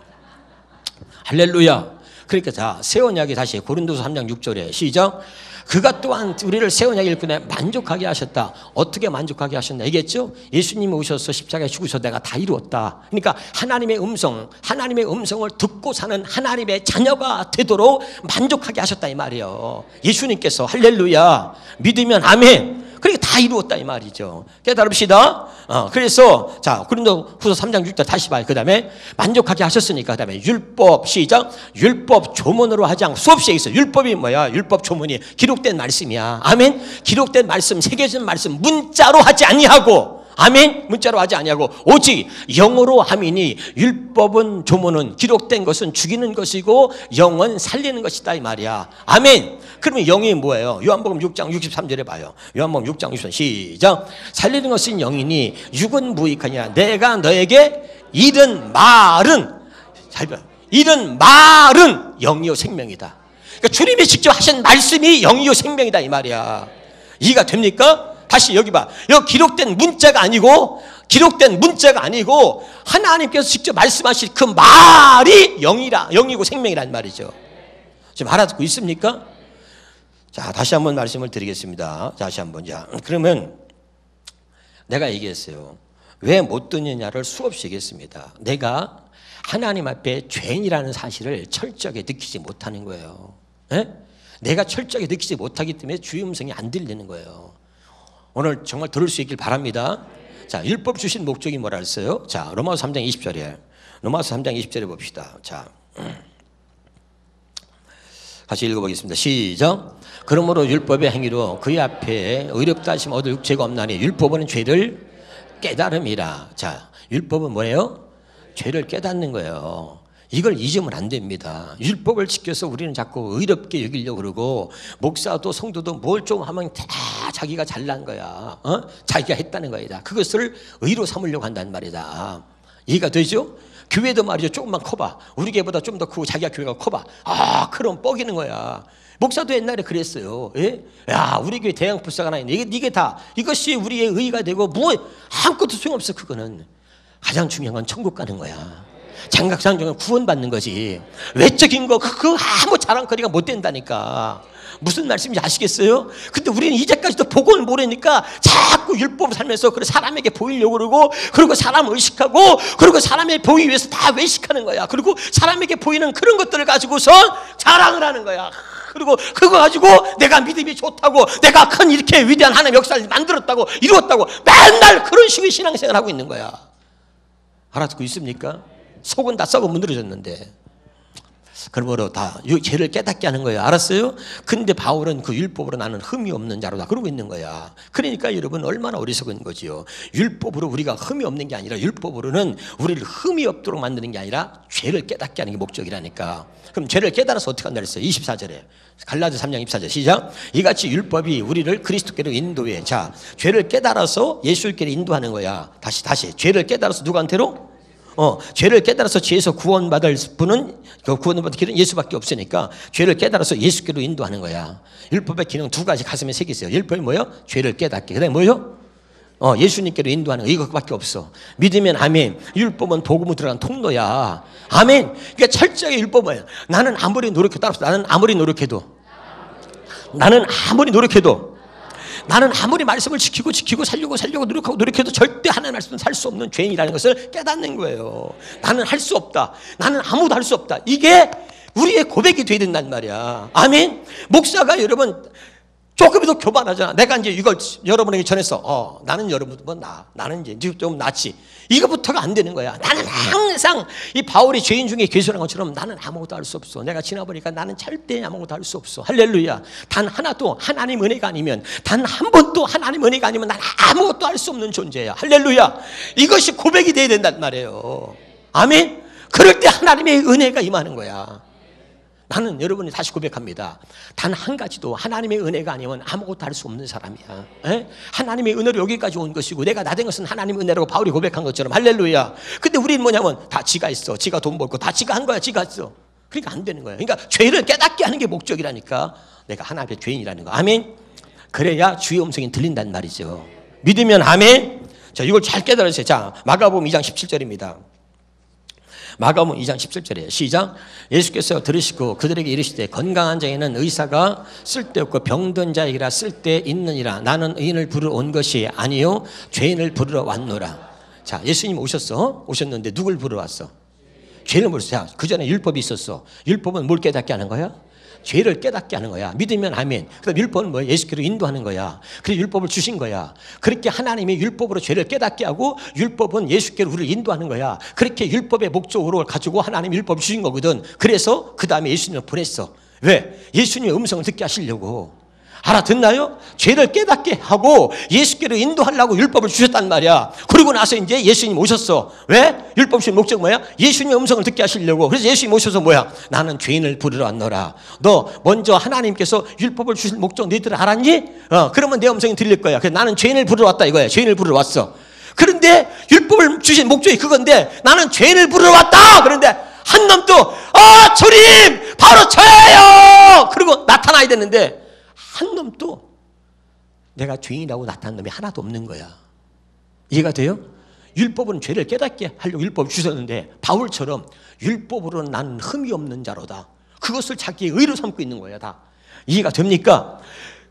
할렐루야. 그러니까 자, 새 언약이 다시 고린도서 3장 6절에 시작. 그가 또한 우리를 새 언약 일꾼에 만족하게 하셨다. 어떻게 만족하게 하셨나 얘기했죠? 예수님이 오셔서 십자가에 죽으셔서 내가 다 이루었다. 그러니까 하나님의 음성을 듣고 사는 하나님의 자녀가 되도록 만족하게 하셨다 이 말이에요. 예수님께서 할렐루야. 믿으면 아멘. 그러니까 다 이루었다 이 말이죠. 깨달읍시다. 그래서 자 고린도후서 3장 6절 다시 봐요. 그 다음에 만족하게 하셨으니까 그 다음에 율법 시작. 율법 조문으로 하지 않고 수없이 있어. 율법이 뭐야? 율법 조문이 기록된 말씀이야. 아멘. 기록된 말씀, 새겨진 말씀 문자로 하지 아니하고 아멘. 문자로 하지 아니하고 오직 영으로 함이니 율법은 조문은 기록된 것은 죽이는 것이고 영은 살리는 것이다 이 말이야. 아멘. 그러면 영이 뭐예요? 요한복음 6장 63절에 봐요. 요한복음 6장 63절 시작. 살리는 것은 영이니 육은 무익하냐. 내가 너에게 이른 말은 잘 봐요. 이른 말은 영이요 생명이다. 그러니까 주님이 직접 하신 말씀이 영이요 생명이다 이 말이야. 이해가 됩니까? 다시 여기 봐. 여기 기록된 문자가 아니고 하나님께서 직접 말씀하신 그 말이 영이고 생명이란 말이죠. 지금 알아듣고 있습니까? 자, 다시 한번 말씀을 드리겠습니다. 다시 한번. 자, 그러면 내가 얘기했어요. 왜 못 듣느냐를 수없이 얘기했습니다. 내가 하나님 앞에 죄인이라는 사실을 철저하게 느끼지 못하는 거예요. 에? 내가 철저하게 느끼지 못하기 때문에 주의 음성이 안 들리는 거예요. 오늘 정말 들을 수 있길 바랍니다. 자, 율법 주신 목적이 뭐라 했어요? 자, 로마서 3장 20절에 로마서 3장 20절에 봅시다. 자, 같이 읽어보겠습니다. 시작. 그러므로 율법의 행위로 그의 앞에 의롭다 하심 얻을 죄가 없나니 율법은 죄를 깨달음이라. 자, 율법은 뭐예요? 죄를 깨닫는 거예요. 이걸 잊으면 안 됩니다. 율법을 지켜서 우리는 자꾸 의롭게 여기려고 그러고, 목사도 성도도 뭘 좀 하면 다 자기가 잘난 거야. 자기가 했다는 거야. 그것을 의로 삼으려고 한단 말이다. 이해가 되죠? 교회도 말이죠. 조금만 커봐. 우리 교회보다 좀 더 크고 자기가 교회가 커봐. 그럼 뻐기는 거야. 목사도 옛날에 그랬어요. 예? 야, 우리 교회 대형 불사가 하나 있네. 이게 다 이것이 우리의 의의가 되고 아무것도 소용없어. 그거는 가장 중요한 건 천국 가는 거야. 장각상정은 구원받는 거지. 외적인 거 그거 아무 자랑거리가 못 된다니까. 무슨 말씀인지 아시겠어요? 근데 우리는 이제까지도 복음을 모르니까 자꾸 율법을 살면서 사람에게 보이려고 그러고, 그리고 사람을 의식하고, 그리고 사람에게 보이기 위해서 다 외식하는 거야. 그리고 사람에게 보이는 그런 것들을 가지고서 자랑을 하는 거야. 그리고 그거 가지고 내가 믿음이 좋다고, 내가 큰 이렇게 위대한 하나님의 역사를 만들었다고, 이루었다고 맨날 그런 식의 신앙생활을 하고 있는 거야. 알아듣고 있습니까? 속은 다 썩어 문드러졌는데. 그러므로 다 죄를 깨닫게 하는 거예요. 알았어요? 근데 바울은 그 율법으로 나는 흠이 없는 자로다 그러고 있는 거야. 그러니까 여러분 얼마나 어리석은 거지요. 율법으로 우리가 흠이 없는 게 아니라, 율법으로는 우리를 흠이 없도록 만드는 게 아니라 죄를 깨닫게 하는 게 목적이라니까. 그럼 죄를 깨달아서 어떻게 한다 그랬어요? 24절에 갈라디아 3장 24절 시작. 이같이 율법이 우리를 그리스도께로 인도해. 자, 죄를 깨달아서 예수께로 인도하는 거야. 다시 죄를 깨달아서 누구한테로? 죄를 깨달아서 죄에서 구원받을 분은, 구원받을 길은 예수밖에 없으니까 죄를 깨달아서 예수께로 인도하는 거야. 율법의 기능 두 가지 가슴에 새기세요. 율법이 뭐예요? 죄를 깨닫게. 그 다음에 뭐예요? 예수님께로 인도하는 거. 이것밖에 없어. 믿으면 아멘. 율법은 복음으로 들어간 통로야. 아멘. 그러니까 철저하게 율법은, 나는 아무리 노력해도, 나는 아무리 말씀을 지키고 살려고 노력하고 노력해도 절대 하나님의 말씀은 살 수 없는 죄인이라는 것을 깨닫는 거예요. 나는 할 수 없다. 나는 아무도 할 수 없다. 이게 우리의 고백이 돼야 된단 말이야. 아멘. 목사가 여러분 조금이라도 교만하잖아. 내가 이제 이걸 여러분에게 전해서 나는 여러분보다 나는 이제 좀 낫지. 이거부터가 안 되는 거야. 나는 항상 이 바울이 죄인 중에 괴수한 것처럼 나는 아무것도 할 수 없어. 내가 지나보니까 나는 절대 아무것도 할 수 없어. 할렐루야. 단 하나도 하나님 은혜가 아니면, 단 한 번도 하나님 은혜가 아니면 난 아무것도 할 수 없는 존재야. 할렐루야. 이것이 고백이 돼야 된단 말이에요. 아멘. 그럴 때 하나님의 은혜가 임하는 거야. 나는 여러분이 다시 고백합니다. 단 한 가지도 하나님의 은혜가 아니면 아무것도 할 수 없는 사람이야. 에? 하나님의 은혜로 여기까지 온 것이고, 내가 나 된 것은 하나님의 은혜라고 바울이 고백한 것처럼. 할렐루야. 근데 우리는 뭐냐면 다 지가 있어. 지가 돈 벌고 다 지가 한 거야. 지가 했어. 그러니까 안 되는 거야. 그러니까 죄를 깨닫게 하는 게 목적이라니까. 내가 하나님의 죄인이라는 거. 아멘. 그래야 주의 음성이 들린단 말이죠. 믿으면 아멘. 자, 이걸 잘 깨달으세요. 자, 마가복음 2장 17절입니다. 마가복음 2장 17절이에요. 시작. 예수께서 들으시고 그들에게 이르시되 건강한 자에는 의사가 쓸데없고 병든 자에게라 쓸데있느니라. 나는 의인을 부르러 온 것이 아니요 죄인을 부르러 왔노라. 자, 예수님 오셨는데 누굴 부르러 왔어? 죄인을 부르러 왔어. 그 전에 율법이 있었어. 율법은 뭘 깨닫게 하는 거야? 죄를 깨닫게 하는 거야. 믿으면 아멘. 그다음 율법은 뭐야? 예수께로 인도하는 거야. 그래서 율법을 주신 거야. 그렇게 하나님이 율법으로 죄를 깨닫게 하고, 율법은 예수께로 우리를 인도하는 거야. 그렇게 율법의 목적으로 가지고 하나님이 율법을 주신 거거든. 그래서 그 다음에 예수님을 보냈어. 왜? 예수님의 음성을 듣게 하시려고. 알아듣나요? 죄를 깨닫게 하고 예수께로 인도하려고 율법을 주셨단 말이야. 그리고 나서 이제 예수님 오셨어. 왜? 율법 주신 목적 뭐야? 예수님의 음성을 듣게 하시려고. 그래서 예수님 오셔서 뭐야? 나는 죄인을 부르러 왔노라. 너 먼저 하나님께서 율법을 주실 목적 너희들 알았니? 그러면 내 음성이 들릴 거야. 그래서 나는 죄인을 부르러 왔다 이거야. 죄인을 부르러 왔어. 그런데 율법을 주신 목적이 그건데 나는 죄인을 부르러 왔다. 그런데 한 놈도 주님 바로 저예요. 그리고 나타나야 되는데 한 놈도 내가 죄인이라고 나타난 놈이 하나도 없는 거야. 이해가 돼요? 율법은 죄를 깨닫게 하려고 율법을 주셨는데 바울처럼 율법으로는 나는 흠이 없는 자로다. 그것을 자기의 의로 삼고 있는 거야 다. 이해가 됩니까?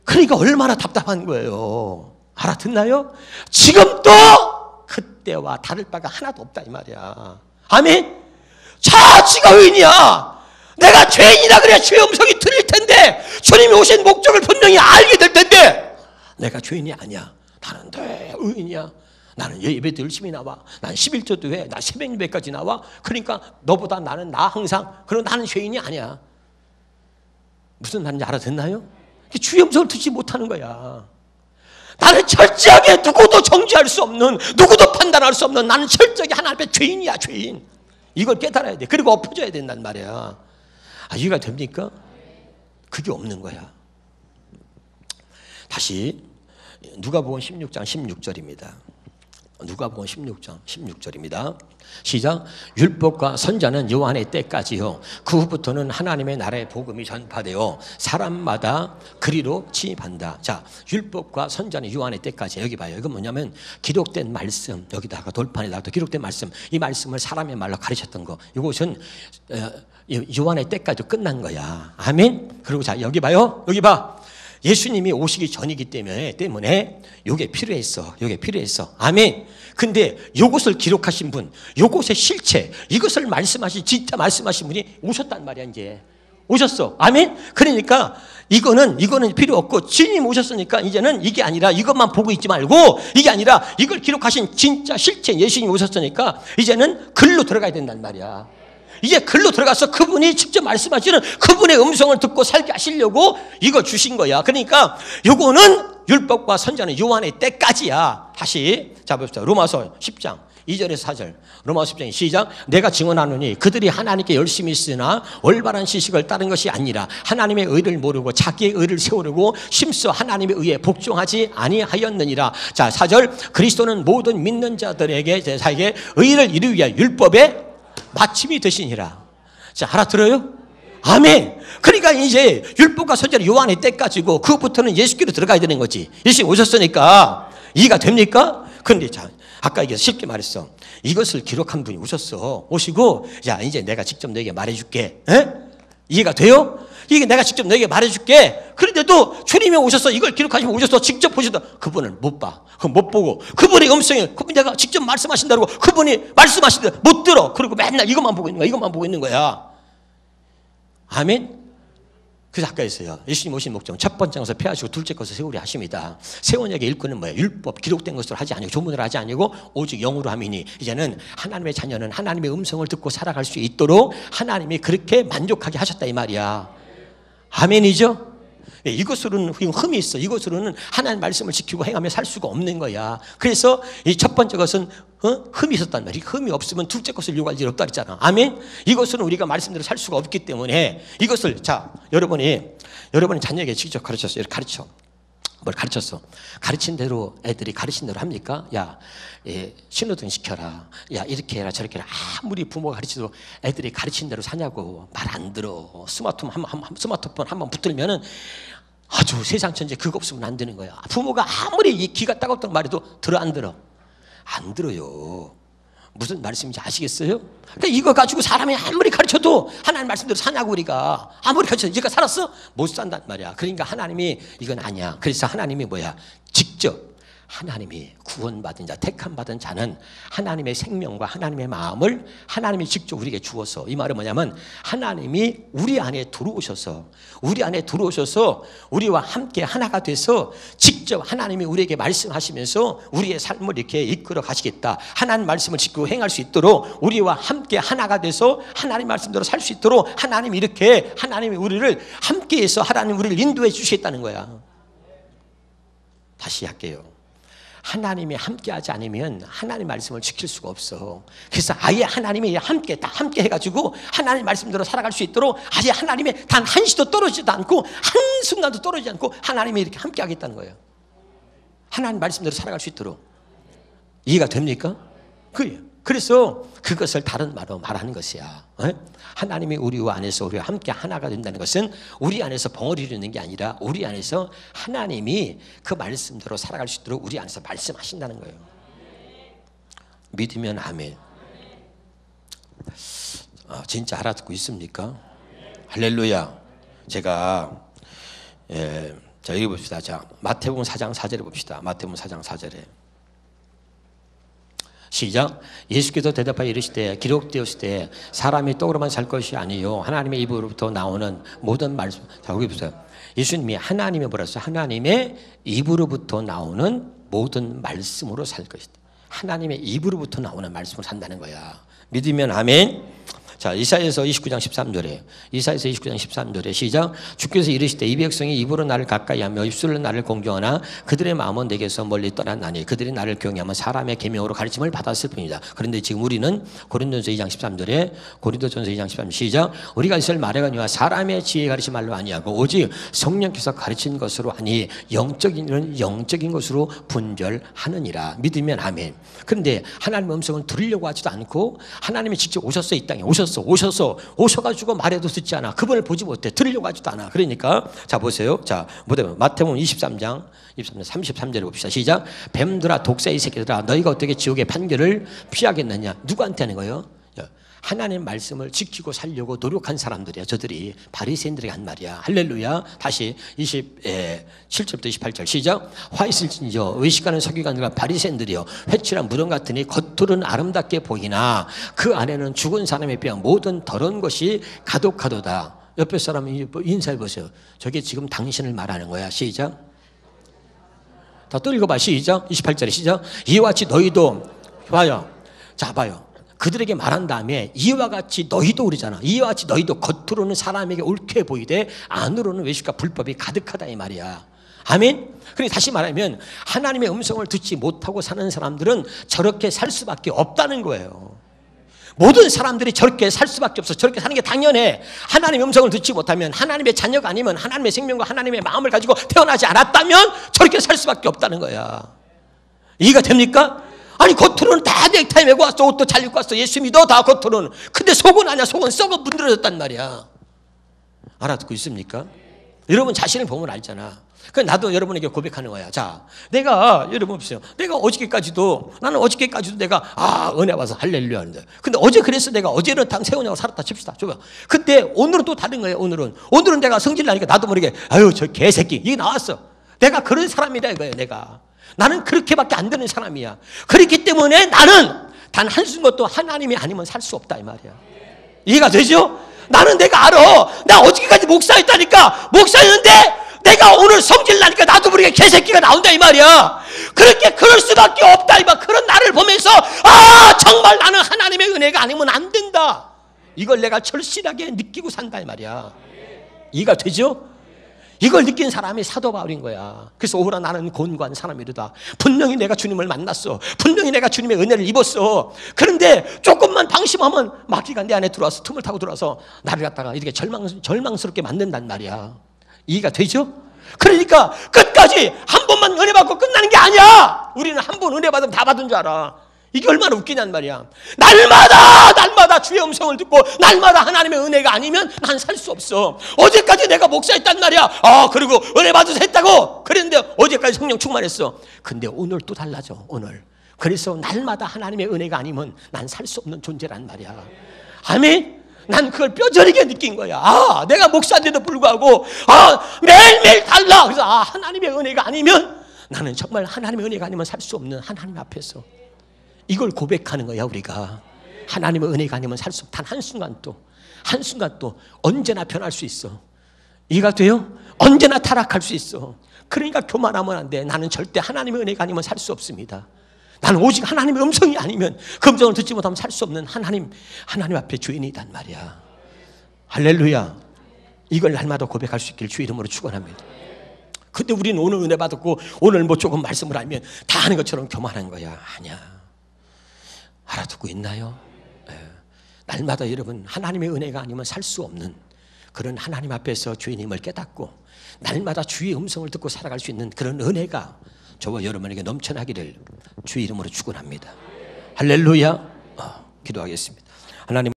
그러니까 얼마나 답답한 거예요. 알아듣나요? 지금도 그때와 다를 바가 하나도 없다 이 말이야. 아멘? 자지가 의인이야. 내가 죄인이라 그래야 죄의 음성이 들릴 텐데 주님이 오신 목적을 분명히 알게 될 텐데 내가 죄인이 아니야. 나는 늘 의인이야. 나는 예배도 열심히 나와. 난 11조도 해. 나 새벽 예배까지 나와. 그러니까 너보다 나는 나 항상. 그럼 나는 죄인이 아니야. 무슨 말인지 알아듣나요? 주의 음성을 듣지 못하는 거야. 나는 철저하게 누구도 정죄할 수 없는, 누구도 판단할 수 없는, 나는 철저하게 하나님 앞에 죄인이야, 죄인. 이걸 깨달아야 돼. 그리고 엎어져야 된단 말이야. 이해가 됩니까? 그게 없는 거야. 다시 누가복음 16장 16절입니다. 누가복음 16장 16절입니다. 시작. 율법과 선자는 요한의 때까지요. 그 후부터는 하나님의 나라의 복음이 전파되어 사람마다 그리로 침입한다. 자, 율법과 선자는 요한의 때까지. 여기 봐요. 이건 뭐냐면 기록된 말씀, 여기다가 돌판에다가 기록된 말씀, 이 말씀을 사람의 말로 가르쳤던 거. 이것은 요한의 때까지 끝난 거야. 아멘. 그리고 자, 여기 봐요. 여기 봐. 예수님이 오시기 전이기 때문에 요게 필요했어. 요게 필요했어. 아멘. 근데 요것을 기록하신 분, 요것의 실체, 이것을 말씀하신, 진짜 말씀하신 분이 오셨단 말이야, 이제. 오셨어. 아멘. 그러니까 이거는 필요 없고 주님 오셨으니까 이제는 이게 아니라 이것만 보고 있지 말고 이게 아니라 이걸 기록하신 진짜 실체 예수님이 오셨으니까 이제는 글로 들어가야 된단 말이야. 이제 글로 들어가서 그분이 직접 말씀하시는 그분의 음성을 듣고 살게 하시려고 이거 주신 거야. 그러니까 요거는 율법과 선자는 요한의 때까지야. 다시 자 봅시다. 로마서 10장 2절에서 4절. 로마서 10장 시작. 내가 증언하노니 그들이 하나님께 열심히 있으나 올바른 지식을 따른 것이 아니라 하나님의 의를 모르고 자기의 의를 세우려고 심써 하나님의 의에 복종하지 아니하였느니라. 자 4절. 그리스도는 모든 믿는 자들에게 자기의 의를 이루기 위하여 율법의 마침이 되시니라. 자, 알아들어요? 아멘. 그러니까 이제 율법과 선자는 요한의 때까지고 그부터는 예수께로 들어가야 되는 거지. 예수님 오셨으니까. 이해가 됩니까? 그런데 자, 아까 이게 쉽게 말했어. 이것을 기록한 분이 오셨어. 오시고 야 이제 내가 직접 너에게 말해줄게. 에? 이해가 돼요? 이게 내가 직접 너에게 말해줄게. 그런데도 주님이 오셔서 이걸 기록하시면 오셔서 직접 보시다. 그분을 못 봐. 못 보고 그분의 음성이 그분 내가 직접 말씀하신다고 그분이 말씀하신다 못 들어. 그리고 맨날 이것만 보고 있는 거야. 이것만 보고 있는 거야. 아멘. 그래서 아까 했어요. 예수님 오신 목적은 첫 번째 것을 폐하시고 둘째 것을 세우려 하십니다. 세원역의 일꾼은 뭐예요? 율법 기록된 것으로 하지 아니고 조문으로 하지 아니고 오직 영으로 함이니 이제는 하나님의 자녀는 하나님의 음성을 듣고 살아갈 수 있도록 하나님이 그렇게 만족하게 하셨다 이 말이야. 아멘이죠? 이것으로는 흠이 있어. 이것으로는 하나님의 말씀을 지키고 행하며 살 수가 없는 거야. 그래서 이 첫 번째 것은 흠이 있었단 말이야. 흠이 없으면 둘째 것을 요구할 일 없다 그랬잖아. 아멘? 이것은 우리가 말씀대로 살 수가 없기 때문에 이것을 자 여러분이 자녀에게 직접 가르쳤어요. 가르쳐. 뭘 가르쳤어? 가르친 대로 애들이 가르친 대로 합니까? 야, 신호등 시켜라. 야, 이렇게 해라 저렇게 해라. 아무리 부모가 가르쳐도 애들이 가르친 대로 사냐고. 말 안 들어. 스마트폰 한번 붙들면은 아주 세상 천재 그거 없으면 안 되는 거야. 부모가 아무리 이 귀가 따갑다고 말해도 들어 안 들어? 안 들어요. 무슨 말씀인지 아시겠어요? 그러니까 이거 가지고 사람이 아무리 가르쳐도 하나님 말씀대로 사냐고. 우리가 아무리 가르쳐도 네가 살았어? 못 산단 말이야. 그러니까 하나님이 이건 아니야. 그래서 하나님이 뭐야? 직접 하나님이 구원받은 자, 택함받은 자는 하나님의 생명과 하나님의 마음을 하나님이 직접 우리에게 주어서, 이 말은 뭐냐면 하나님이 우리 안에 들어오셔서 우리와 함께 하나가 돼서 직접 하나님이 우리에게 말씀하시면서 우리의 삶을 이렇게 이끌어 가시겠다. 하나님 말씀을 지키고 행할 수 있도록 우리와 함께 하나가 돼서 하나님 말씀대로 살 수 있도록 하나님이 이렇게 하나님이 우리를 함께해서 하나님 우리를 인도해 주시겠다는 거야. 다시 할게요. 하나님이 함께하지 않으면 하나님 말씀을 지킬 수가 없어. 그래서 아예 하나님이 함께 해가지고 하나님 말씀대로 살아갈 수 있도록 아예 하나님의 단 한시도 떨어지지도 않고 한순간도 떨어지지 않고 하나님이 이렇게 함께하겠다는 거예요. 하나님 말씀대로 살아갈 수 있도록. 이해가 됩니까? 그래요. 그래서 그것을 다른 말로 말하는 것이야. 하나님이 우리 안에서 우리와 함께 하나가 된다는 것은 우리 안에서 벙어리를 있는 게 아니라 우리 안에서 하나님이 그 말씀대로 살아갈 수 있도록 우리 안에서 말씀하신다는 거예요. 믿으면 아멘. 진짜 알아듣고 있습니까? 할렐루야. 제가 자 여기 봅시다. 자 마태복음 4장 4절에 봅시다. 마태복음 4장 4절에 시작. 예수께서 대답하여 이르시되 기록되었으되 사람이 떡으로만 살 것이 아니요 하나님의 입으로부터 나오는 모든 말씀. 자 여기 보세요. 예수님이 하나님의 뭐라 했어요? 하나님의 입으로부터 나오는 모든 말씀으로 살 것이다. 하나님의 입으로부터 나오는 말씀으로 산다는 거야. 믿으면 아멘. 자, 이사야서 29장 13절에 이사야서 29장 13절에 시작. 주께서 이르시되 이 백성이 입으로 나를 가까이 하며 입술로 나를 공경하나 그들의 마음은 내게서 멀리 떠났나니 그들이 나를 경외하면 사람의 계명으로 가르침을 받았을 뿐이다. 그런데 지금 우리는 고린도전서 2장 13절에 고린도전서 2장 13절 시작. 우리가 이스라엘 말하거니와 사람의 지혜 가르침 말로 아니하고 오직 성령께서 가르친 것으로 하니 영적인 일은 영적인 것으로 분별하느니라. 믿으면 아멘. 그런데 하나님의 음성을 들으려고 하지도 않고 하나님이 직접 오셨어. 이 땅에 오셔가지고 말해도 듣지 않아. 그분을 보지 못해. 들으려고 하지도 않아. 그러니까 자 보세요. 자 마태복음 23장 33절에 봅시다. 시작. 뱀들아 독사의 새끼들아 너희가 어떻게 지옥의 판결을 피하겠느냐. 누구한테 하는 거예요? 하나님의 말씀을 지키고 살려고 노력한 사람들이야. 저들이 바리새인들에게 한 말이야. 할렐루야. 다시 27절부터 28절 시작. 화 있을진저 외식하는 서기관들과 바리새인들이여 회칠한 무덤 같으니 겉으로는 아름답게 보이나 그 안에는 죽은 사람에 비한 모든 더러운 것이 가득하도다. 옆에 사람 인사해 보세요. 저게 지금 당신을 말하는 거야. 시작. 다 또 읽어봐. 시작. 28절에 시작. 이와 같이 너희도 봐요. 자 봐요. 그들에게 말한 다음에 이와 같이 너희도 그러잖아. 이와 같이 너희도 겉으로는 사람에게 옳게 보이되 안으로는 외식과 불법이 가득하다 이 말이야. 아멘. 그러니 다시 말하면 하나님의 음성을 듣지 못하고 사는 사람들은 저렇게 살 수밖에 없다는 거예요. 모든 사람들이 저렇게 살 수밖에 없어. 저렇게 사는 게 당연해. 하나님의 음성을 듣지 못하면 하나님의 자녀가 아니면 하나님의 생명과 하나님의 마음을 가지고 태어나지 않았다면 저렇게 살 수밖에 없다는 거야. 이해가 됩니까? 아니 겉으로는 다 넥타이 메고 왔어. 옷도 잘 입고 왔어. 예수 믿어 다 겉으로는. 근데 속은 아니야. 속은 썩어 문드러졌단 말이야. 알아듣고 있습니까? 여러분 자신을 보면 알잖아. 그 나도 여러분에게 고백하는 거야. 자, 내가 여러분 보세요. 내가 나는 어저께까지도 내가 은혜 와서 할렐루야 하는데. 근데 어제 그래서 내가 어제는 당 세우냐고 살았다 칩시다. 줘봐. 근데 오늘은 또 다른 거예요. 오늘은 내가 성질 나니까 나도 모르게 아유 저 개새끼 이게 나왔어. 내가 그런 사람이다 이거예요. 나는 그렇게밖에 안 되는 사람이야. 그렇기 때문에 나는 단 한순간도 하나님이 아니면 살 수 없다 이 말이야. 이해가 되죠? 나는 내가 알아. 나 어저께까지 목사였다니까. 목사였는데 내가 오늘 성질 나니까 나도 모르게 개새끼가 나온다 이 말이야. 그럴 수밖에 없다 이 말. 그런 나를 보면서 정말 나는 하나님의 은혜가 아니면 안 된다. 이걸 내가 절실하게 느끼고 산다 이 말이야. 이해가 되죠? 이걸 느낀 사람이 사도 바울인 거야. 그래서 오라 나는 곤고한 사람이로다. 분명히 내가 주님을 만났어. 분명히 내가 주님의 은혜를 입었어. 그런데 조금만 방심하면 마귀가 내 안에 들어와서 틈을 타고 들어와서 나를 갖다가 이렇게 절망스럽게 만든단 말이야. 이해가 되죠? 그러니까 끝까지 한 번만 은혜 받고 끝나는 게 아니야. 우리는 한 번 은혜 받으면 다 받은 줄 알아. 이게 얼마나 웃기냔 말이야. 날마다 주의 음성을 듣고 날마다 하나님의 은혜가 아니면 난 살 수 없어. 어제까지 내가 목사했단 말이야. 그리고 은혜 받아서 했다고. 그랬는데 어제까지 성령 충만했어. 근데 오늘 또 달라져. 오늘. 그래서 날마다 하나님의 은혜가 아니면 난 살 수 없는 존재란 말이야. 아멘. 난 그걸 뼈저리게 느낀 거야. 내가 목사인데도 불구하고 매일매일 달라. 그래서 하나님의 은혜가 아니면 나는 정말 하나님의 은혜가 아니면 살 수 없는 하나님 앞에서 이걸 고백하는 거야. 우리가 하나님의 은혜가 아니면 살 수 없다. 한순간도 언제나 변할 수 있어. 이해가 돼요? 언제나 타락할 수 있어. 그러니까 교만하면 안 돼. 나는 절대 하나님의 은혜가 아니면 살 수 없습니다. 나는 오직 하나님의 음성이 아니면 그 음성을 듣지 못하면 살 수 없는 하나님 앞에 주인이단 말이야. 할렐루야. 이걸 날마다 고백할 수 있기를 주 이름으로 축원합니다. 근데 우리는 오늘 은혜 받았고 오늘 조금 말씀을 알면 다 하는 것처럼 교만한 거야. 아니야. 알아듣고 있나요? 날마다 여러분 하나님의 은혜가 아니면 살 수 없는 그런 하나님 앞에서 주인임을 깨닫고 날마다 주의 음성을 듣고 살아갈 수 있는 그런 은혜가 저와 여러분에게 넘쳐나기를 주의 이름으로 축원합니다. 할렐루야. 기도하겠습니다. 하나님.